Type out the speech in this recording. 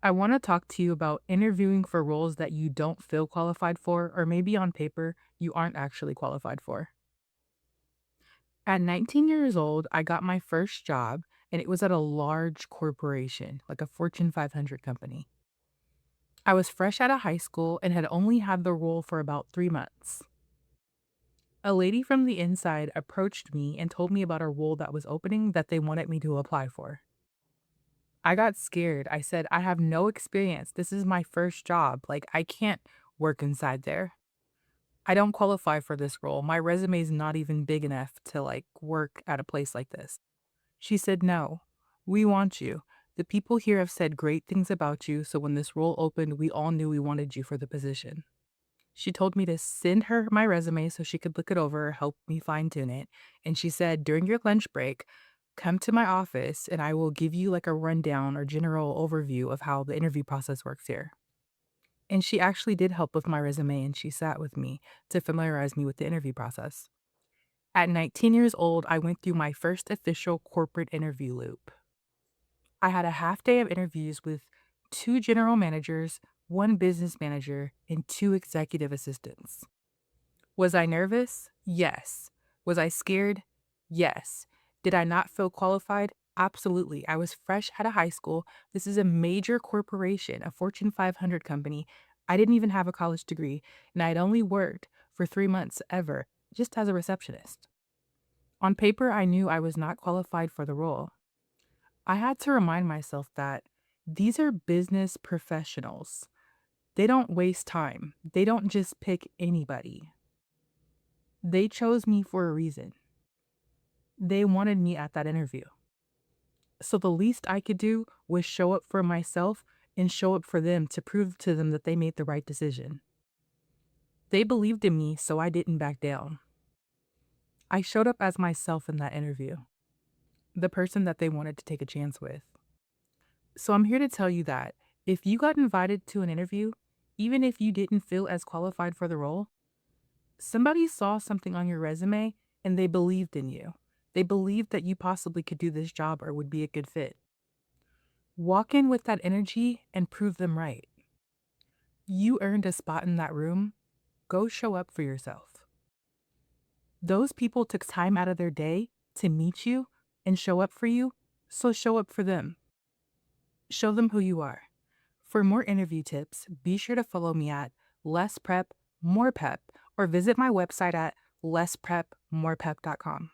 I want to talk to you about interviewing for roles that you don't feel qualified for, or maybe on paper, you aren't actually qualified for. At 19 years old, I got my first job, and it was at a large corporation, like a Fortune 500 company. I was fresh out of high school and had only had the role for about 3 months. A lady from the inside approached me and told me about a role that was opening that they wanted me to apply for. I got scared. I said, I have no experience. This is my first job. Like, I can't work inside there. I don't qualify for this role. My resume is not even big enough to work at a place like this. She said, no, we want you. The people here have said great things about you. So when this role opened, we all knew we wanted you for the position. She told me to send her my resume so she could look it over, help me fine tune it. And she said, during your lunch break, come to my office and I will give you like a rundown or general overview of how the interview process works here. And she actually did help with my resume and she sat with me to familiarize me with the interview process. At 19 years old, I went through my first official corporate interview loop. I had a half day of interviews with two general managers, one business manager, and two executive assistants. Was I nervous? Yes. Was I scared? Yes. Did I not feel qualified? Absolutely. I was fresh out of high school. This is a major corporation, a Fortune 500 company. I didn't even have a college degree, and I had only worked for 3 months ever, just as a receptionist. On paper, I knew I was not qualified for the role. I had to remind myself that these are business professionals. They don't waste time, they don't just pick anybody. They chose me for a reason. They wanted me at that interview. So the least I could do was show up for myself and show up for them to prove to them that they made the right decision. They believed in me, so I didn't back down. I showed up as myself in that interview, the person that they wanted to take a chance with. So I'm here to tell you that if you got invited to an interview, even if you didn't feel as qualified for the role, somebody saw something on your resume and they believed in you. They believed that you possibly could do this job or would be a good fit. Walk in with that energy and prove them right. You earned a spot in that room. Go show up for yourself. Those people took time out of their day to meet you and show up for you, so show up for them. Show them who you are. For more interview tips, be sure to follow me at Less Prep, More Pep, or visit my website at lessprepmorepep.com.